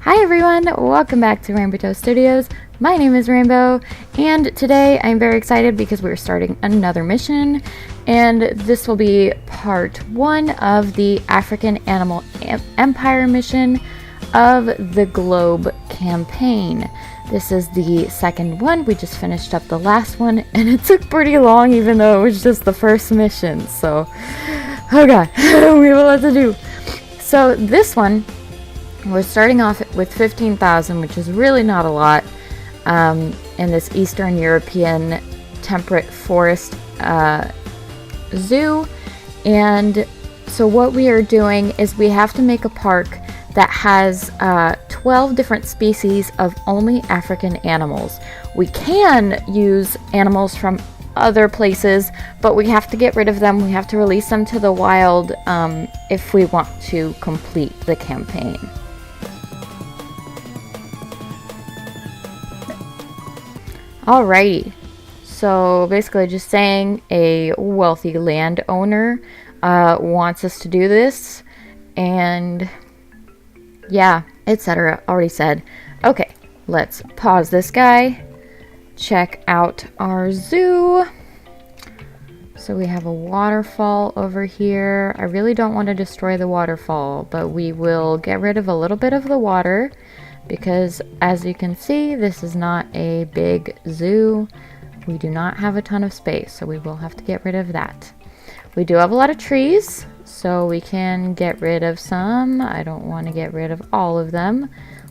Hi everyone, welcome back to RainbowToastStudios. My name is Rainbow, and today I'm very excited because we're starting another mission, and this will be part 1 of the African Animal Empire mission of the Globe campaign. This is the second one. We just finished up the last one, and it took pretty long even though it was just the first mission, so oh god, we have a lot to do. So this one, we're starting off with 15,000, which is really not a lot, in this Eastern European temperate forest zoo. And so what we are doing is we have to make a park that has 12 different species of only African animals. We can use animals from other places, but we have to get rid of them. We have to release them to the wild if we want to complete the campaign. Alrighty, so basically just saying a wealthy landowner wants us to do this, and yeah, etc. Already said. Okay, let's pause this guy, check out our zoo. So we have a waterfall over here. I really don't want to destroy the waterfall, but we will get rid of a little bit of the water, because as you can see, this is not a big zoo. We do not have a ton of space, so we will have to get rid of that. We do have a lot of trees, so we can get rid of some. I don't want to get rid of all of them.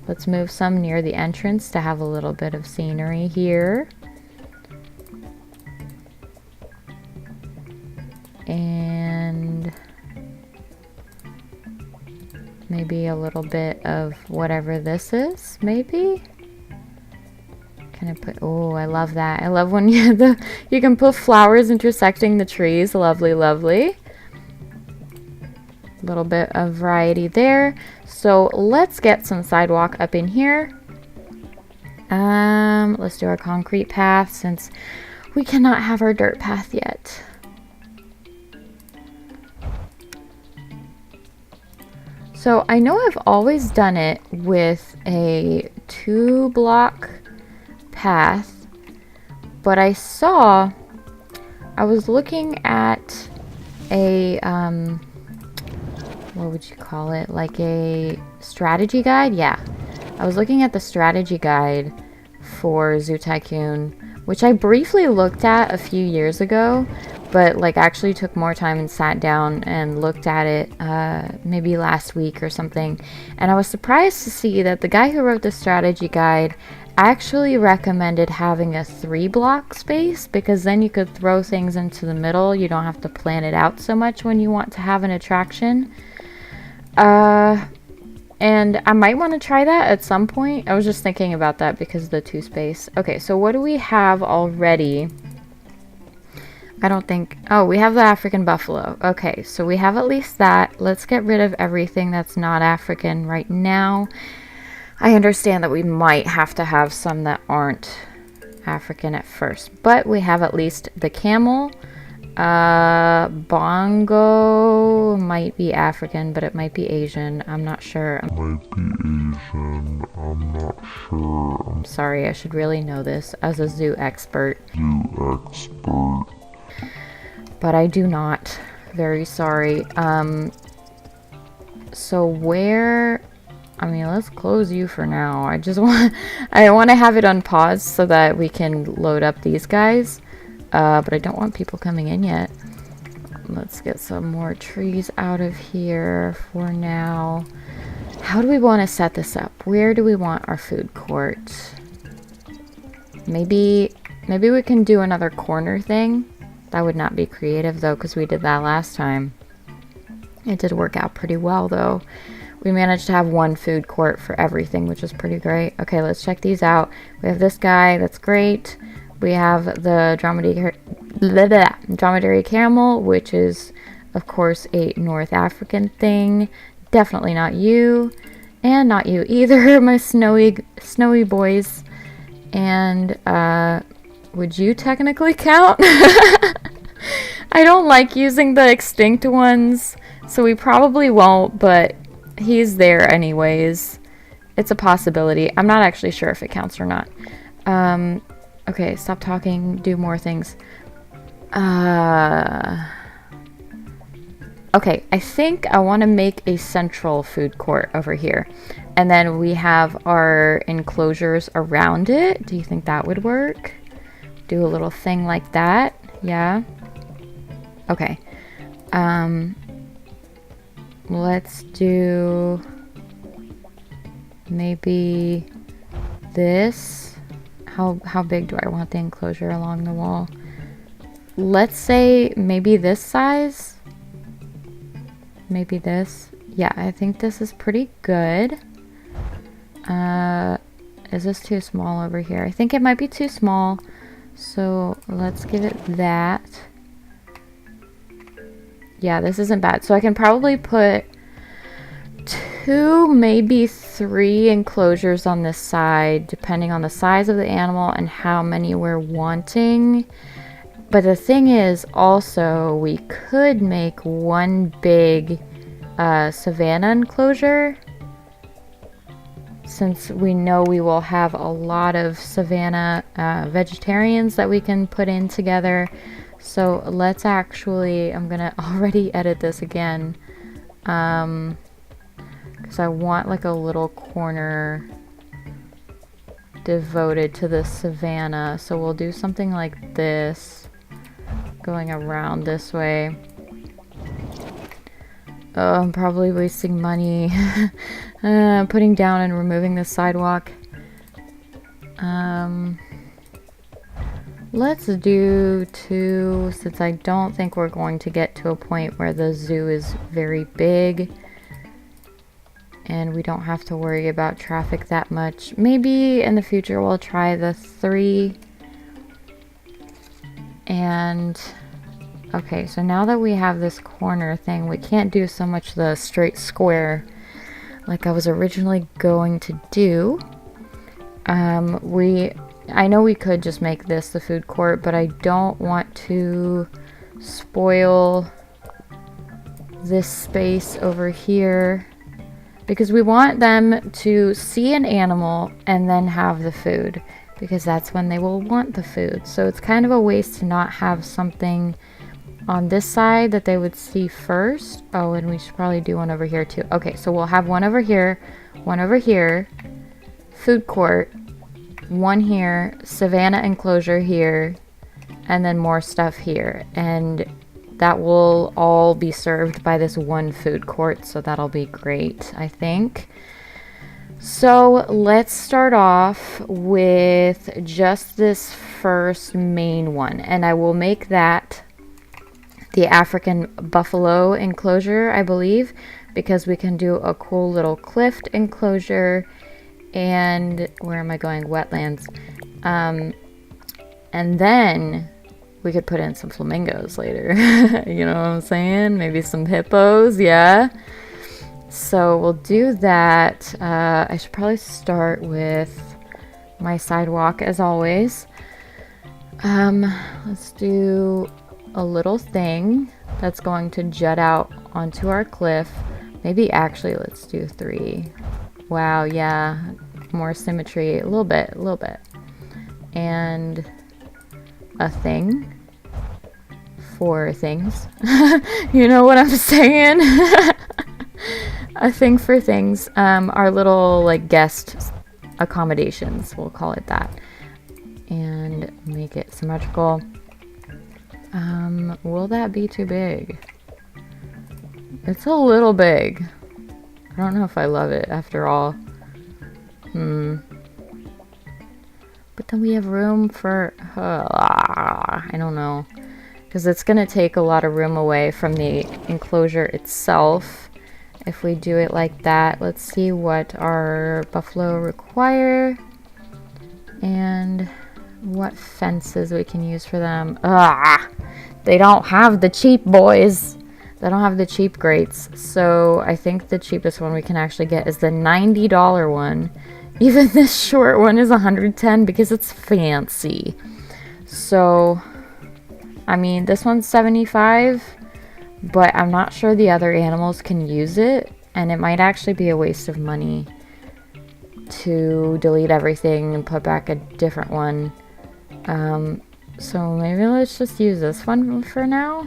Let's move some near the entrance to have a little bit of scenery here. And maybe a little bit of whatever this is, maybe? Can I put, oh, I love that. I love when you can put flowers intersecting the trees. Lovely, lovely. A little bit of variety there. So let's get some sidewalk up in here. Let's do our concrete path since we cannot have our dirt path yet. So I know I've always done it with a 2-block path, but I was looking at a, what would you call it? Like a strategy guide? Yeah. I was looking at the strategy guide for Zoo Tycoon, which I briefly looked at a few years ago, but like actually took more time and sat down and looked at it maybe last week or something. And I was surprised to see that the guy who wrote the strategy guide actually recommended having a 3-block space, because then you could throw things into the middle. You don't have to plan it out so much when you want to have an attraction. And I might want to try that at some point. I was just thinking about that because of the 2 space. Okay, so what do we have already? I don't think... Oh, we have the African buffalo. Okay, so we have at least that. Let's get rid of everything that's not African right now. I understand that we might have to have some that aren't African at first, but we have at least the camel. Bongo might be African, but it might be Asian. I'm not sure. I'm sorry, I should really know this as a zoo expert. But I do not. Very sorry. So where... I mean, let's close you for now. I want to have it unpaused so that we can load up these guys. But I don't want people coming in yet. Let's get some more trees out of here for now. How do we want to set this up? Where do we want our food court? Maybe we can do another corner thing. That would not be creative though, because we did that last time. It did work out pretty well though. We managed to have 1 food court for everything, which is pretty great. Okay, let's check these out. We have this guy, that's great. We have the dromedary camel, which is, of course, a North African thing. Definitely not you. And not you either, my snowy boys. And, would you technically count? I don't like using the extinct ones, so we probably won't, but he's there anyways. it's a possibility. I'm not actually sure if it counts or not. Okay, stop talking, do more things. Okay, I think I want to make a central food court over here. And then we have our enclosures around it. Do you think that would work? Do a little thing like that. Yeah. Okay. Let's do maybe this. How big do I want the enclosure along the wall? Let's say maybe this size. Maybe this. Yeah, I think this is pretty good. Is this too small over here? I think it might be too small. So let's give it that. Yeah, this isn't bad. So I can probably put 2, maybe 3 enclosures on this side, depending on the size of the animal and how many we're wanting. But the thing is, also, we could make one big savanna enclosure, since we know we will have a lot of savanna vegetarians that we can put in together. So let's actually, I'm gonna already edit this again, because I want like a little corner devoted to the savanna. So we'll do something like this, going around this way. Oh, I'm probably wasting money putting down and removing the sidewalk. Let's do 2, since I don't think we're going to get to a point where the zoo is very big and we don't have to worry about traffic that much. Maybe in the future we'll try the 3. And okay, so now that we have this corner thing, we can't do so much the straight square like I was originally going to do. I know we could just make this the food court, but I don't want to spoil this space over here, because we want them to see an animal and then have the food, because that's when they will want the food. So it's kind of a waste to not have something on this side that they would see first. Oh, and we should probably do one over here too. Okay, so we'll have one over here, food court, one here, savanna enclosure here, and then more stuff here. And that will all be served by this one food court, so that'll be great, I think. So let's start off with just this first main one, and I will make that the African buffalo enclosure, I believe, because we can do a cool little cliff enclosure. And where am I going? Wetlands. And then we could put in some flamingos later. You know what I'm saying? Maybe some hippos, yeah. So we'll do that. I should probably start with my sidewalk as always. Let's do a little thing that's going to jut out onto our cliff. Maybe actually let's do 3. Wow, yeah, more symmetry, a little bit. And a thing for things. You know what I'm saying? A thing for things. Our little like guest accommodations, we'll call it that. And make it symmetrical. Will that be too big? It's a little big. I don't know if I love it after all. But then we have room for... I don't know. Because it's going to take a lot of room away from the enclosure itself if we do it like that. Let's see what our buffalo require. And what fences we can use for them. They don't have the cheap boys. They don't have the cheap grates. So I think the cheapest one we can actually get is the $90 one. Even this short one is $110 because it's fancy. So, I mean, this one's $75, but I'm not sure the other animals can use it, and it might actually be a waste of money. to delete everything and put back a different one. So maybe let's just use this one for now.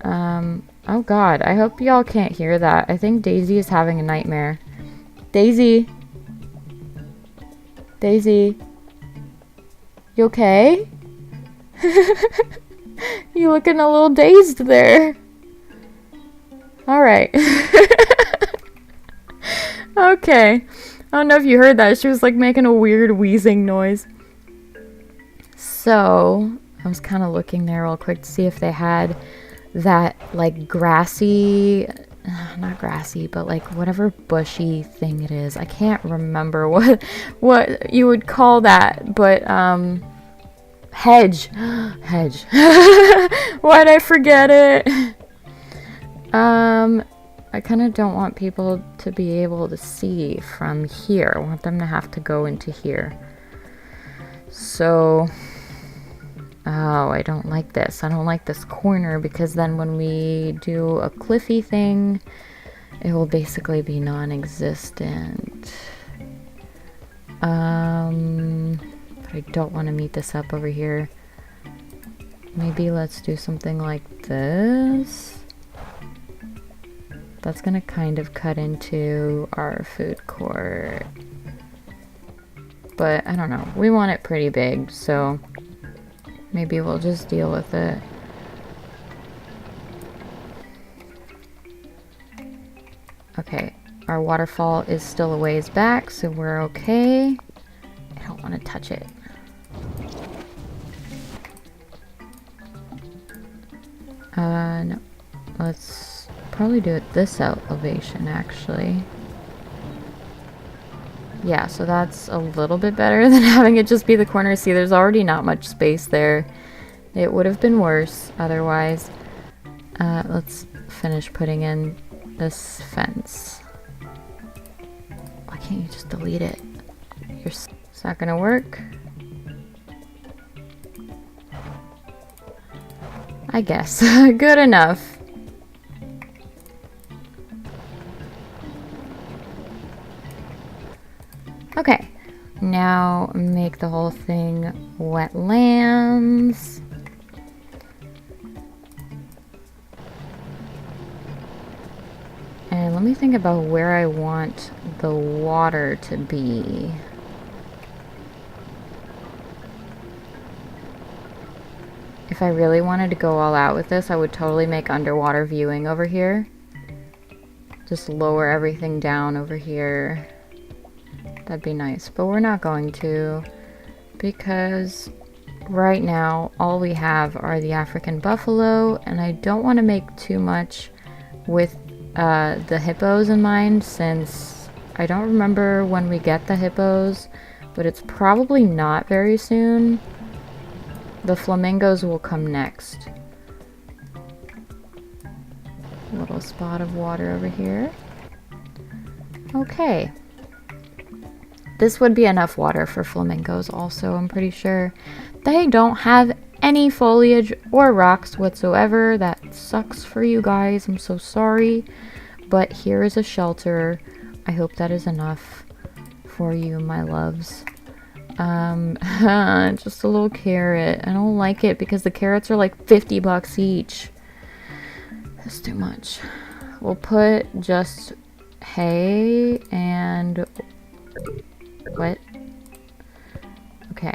Oh god, I hope y'all can't hear that. I think Daisy is having a nightmare. Daisy? Daisy? You okay? You looking a little dazed there. Alright. Okay. I don't know if you heard that. She was like making a weird wheezing noise. So, I was kind of looking there real quick to see if they had that like grassy, not grassy, but like whatever bushy thing it is. I can't remember what you would call that, but hedge. Hedge. Why'd I forget it? I kind of don't want people to be able to see from here. I want them to have to go into here. So, oh, I don't like this. I don't like this corner because then when we do a cliffy thing, it will basically be non-existent. But I don't want to meet this up over here. Maybe let's do something like this. That's gonna kind of cut into our food court. But I don't know. We want it pretty big, so maybe we'll just deal with it. Okay, our waterfall is still a ways back, so we're okay. I don't want to touch it. No. Let's probably do it this elevation, actually. Yeah, so that's a little bit better than having it just be the corner. See, there's already not much space there. It would have been worse otherwise. Let's finish putting in this fence. Why can't you just delete it? It's not gonna work. I guess. Good enough. Okay, now make the whole thing wetlands. And let me think about where I want the water to be. If I really wanted to go all out with this, I would totally make underwater viewing over here. Just lower everything down over here. That'd be nice, but we're not going to, because right now all we have are the African buffalo, and I don't want to make too much with the hippos in mind, since I don't remember when we get the hippos, but it's probably not very soon. The flamingos will come next. Little spot of water over here. Okay. This would be enough water for flamingos also, I'm pretty sure. They don't have any foliage or rocks whatsoever. That sucks for you guys. I'm so sorry. But here is a shelter. I hope that is enough for you, my loves. Just a little carrot. I don't like it because the carrots are like 50 bucks each. That's too much. We'll put just hay and... What? Okay.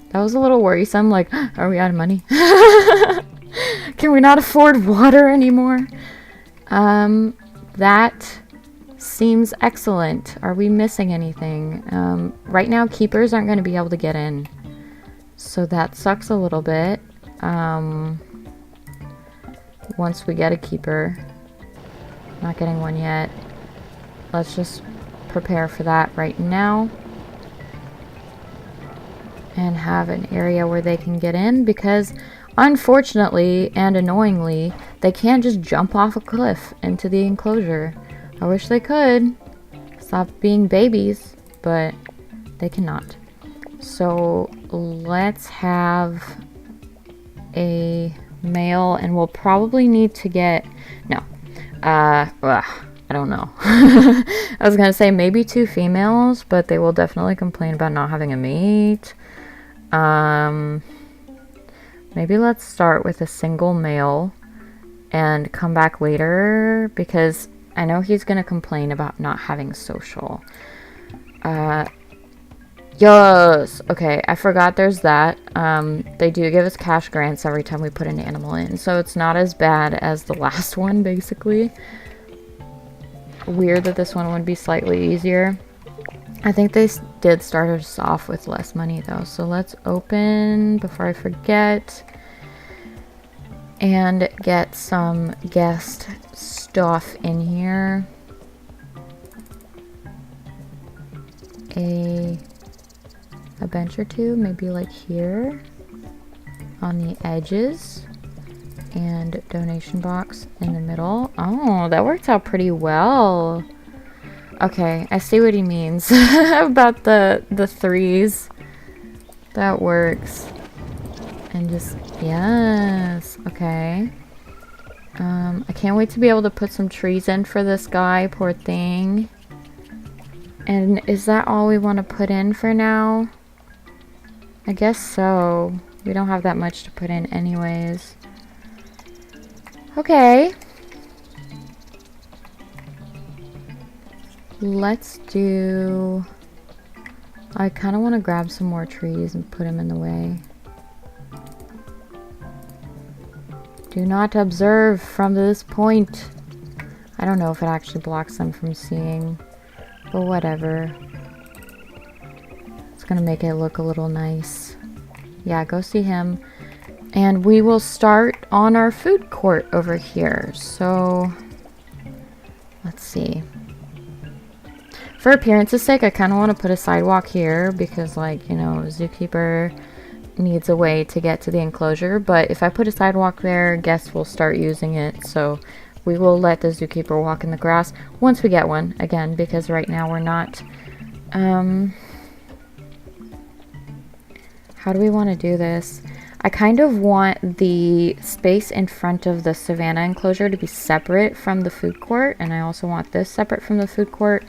That was a little worrisome. Like, are we out of money? Can we not afford water anymore? That seems excellent. Are we missing anything? Right now, keepers aren't going to be able to get in. So that sucks a little bit. Once we get a keeper. Not getting one yet. Let's just prepare for that right now. And have an area where they can get in, because unfortunately and annoyingly, they can't just jump off a cliff into the enclosure. I wish they could stop being babies, but they cannot. So let's have a male, and we'll probably need to get... No. I I don't know. I was gonna say maybe 2 females, but they will definitely complain about not having a mate. Maybe let's start with a single male and come back later, because I know he's gonna complain about not having social. Yes! Okay, I forgot there's that. They do give us cash grants every time we put an animal in, so it's not as bad as the last one, basically. Weird that this one would be slightly easier. I think they did start us off with less money, though, so let's open before I forget and get some guest stuff in here. A bench or two, maybe like here on the edges, and donation box in the middle. Oh, that worked out pretty well. Okay, I see what he means about the 3s. That works. And just, yes, okay. I can't wait to be able to put some trees in for this guy, poor thing. And is that all we want to put in for now? I guess so. We don't have that much to put in anyways. Okay. Let's do... I kind of want to grab some more trees and put them in the way. Do not observe from this point. I don't know if it actually blocks them from seeing, but whatever. It's gonna make it look a little nice. Yeah, go see him. And we will start on our food court over here. So, let's see. For appearance's sake, I kind of want to put a sidewalk here because, like, you know, Zookeeper needs a way to get to the enclosure. But if I put a sidewalk there, guests will start using it. So we will let the Zookeeper walk in the grass once we get one. Again, because right now we're not... How do we want to do this? I kind of want the space in front of the Savannah enclosure to be separate from the food court. And I also want this separate from the food court.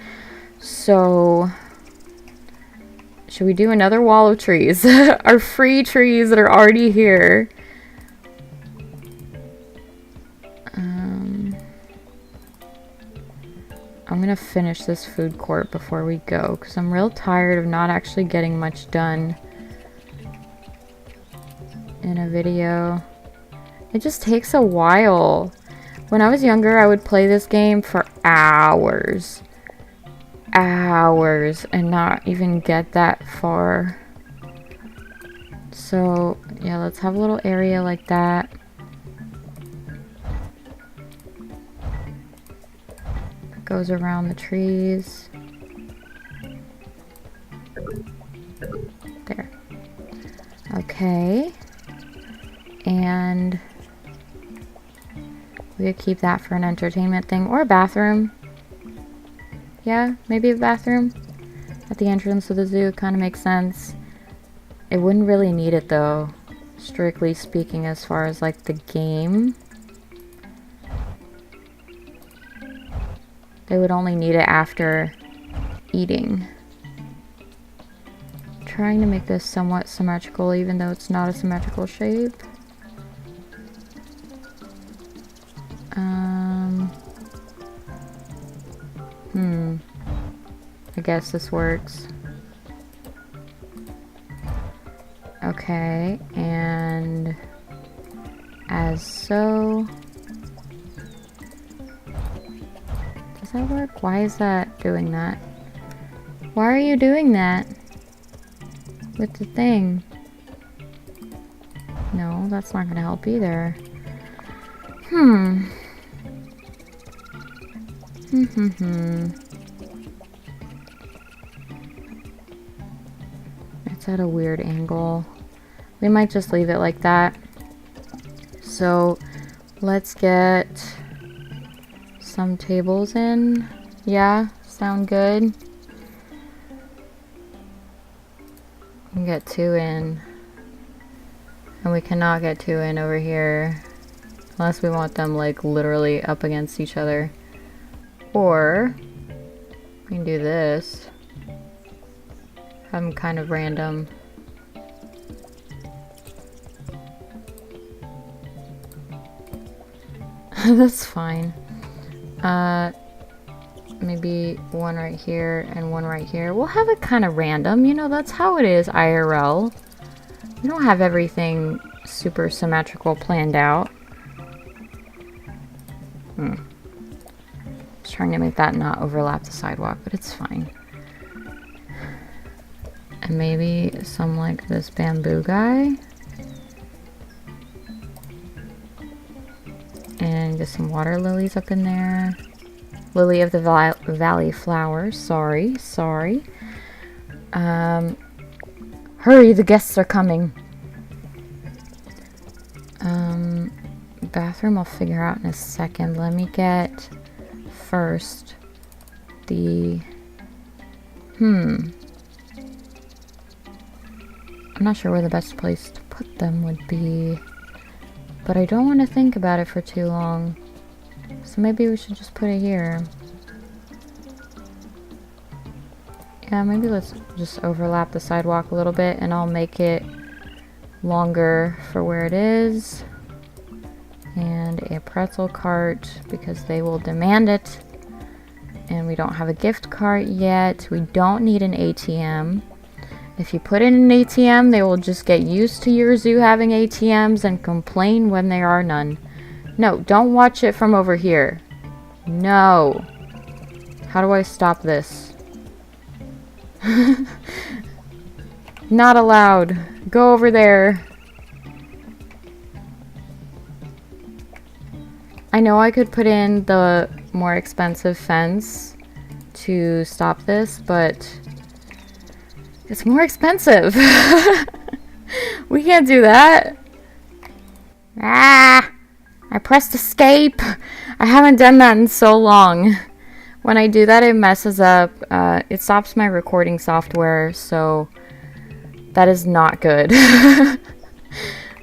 So, should we do another wall of trees? Our free trees that are already here. I'm gonna finish this food court before we go, because I'm real tired of not actually getting much done in a video. It just takes a while. When I was younger, I would play this game for hours. Hours and not even get that far. So yeah, let's have a little area like that. It goes around the trees. There. Okay. And we could keep that for an entertainment thing or a bathroom. Yeah, maybe a bathroom at the entrance of the zoo kind of makes sense. It wouldn't really need it though, strictly speaking, as far as like the game. They would only need it after eating. Trying to make this somewhat symmetrical, even though it's not a symmetrical shape. I guess this works. Okay, and as so. Does that work? Why is that doing that? Why are you doing that with the thing? No, that's not gonna help either. It's at a weird angle. We might just leave it like that. So let's get some tables in. Yeah, sound good. We can get 2 in. And we cannot get 2 in over here. Unless we want them like literally up against each other. Or we can do this. Have them kind of random. That's fine. Maybe one right here and one right here. We'll have it kind of random. You know, that's how it is IRL. We don't have everything super symmetrical planned out. Just trying to make that not overlap the sidewalk, but it's fine. And maybe some like this bamboo guy. And get some water lilies up in there. Lily of the Valley flowers. Sorry. Hurry, the guests are coming. Bathroom I'll figure out in a second. Let me get first the... I'm not sure where the best place to put them would be. But I don't want to think about it for too long. So maybe we should just put it here. Yeah, maybe let's just overlap the sidewalk a little bit and I'll make it longer for where it is. And a pretzel cart because they will demand it. And we don't have a gift cart yet. We don't need an ATM. If you put in an ATM, they will just get used to your zoo having ATMs and complain when there are none. No, don't watch it from over here. No. How do I stop this? Not allowed. Go over there. I know I could put in the more expensive fence to stop this, but it's more expensive. We can't do that. Ah! I pressed escape. I haven't done that in so long. When I do that, it messes up. It stops my recording software, so that is not good.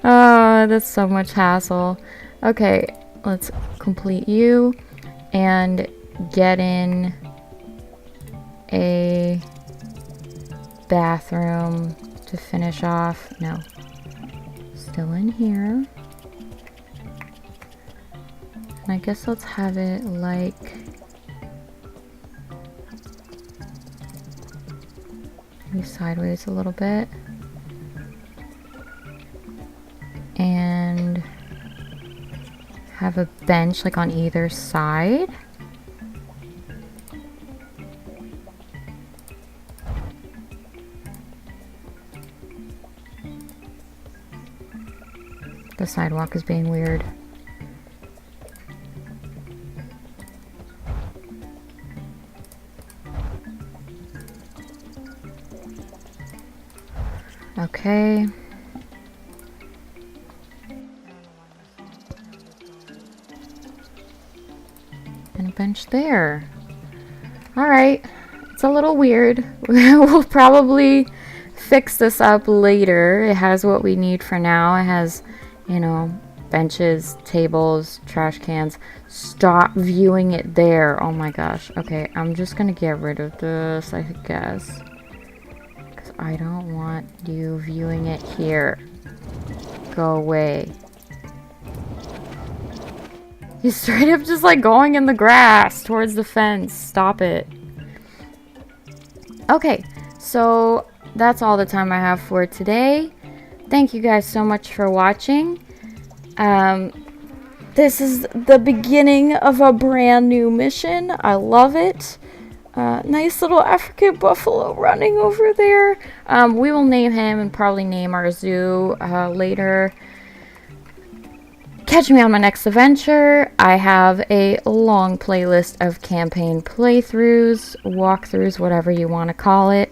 Oh, that's so much hassle. Okay, let's complete you and get in a bathroom to finish off. No, still in here. And I guess let's have it like maybe sideways a little bit. And have a bench like on either side. The sidewalk is being weird. Okay. And a bench there. Alright. It's a little weird. We'll probably fix this up later. It has what we need for now. It has, you know, benches, tables, trash cans. Stop viewing it there. Oh my gosh. Okay, I'm just gonna get rid of this, I guess. Because I don't want you viewing it here. Go away. He's straight up just like going in the grass towards the fence. Stop it. Okay, so that's all the time I have for today. Thank you guys so much for watching. This is the beginning of a brand new mission. I love it. Nice little African buffalo running over there. We will name him and probably name our zoo later. Catch me on my next adventure. I have a long playlist of campaign playthroughs, walkthroughs, whatever you want to call it.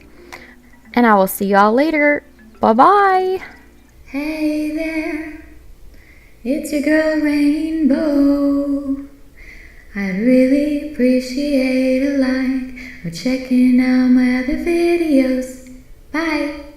And I will see y'all later. Bye-bye. Hey there, it's your girl Rainbow. I'd really appreciate a like or checking out my other videos. Bye.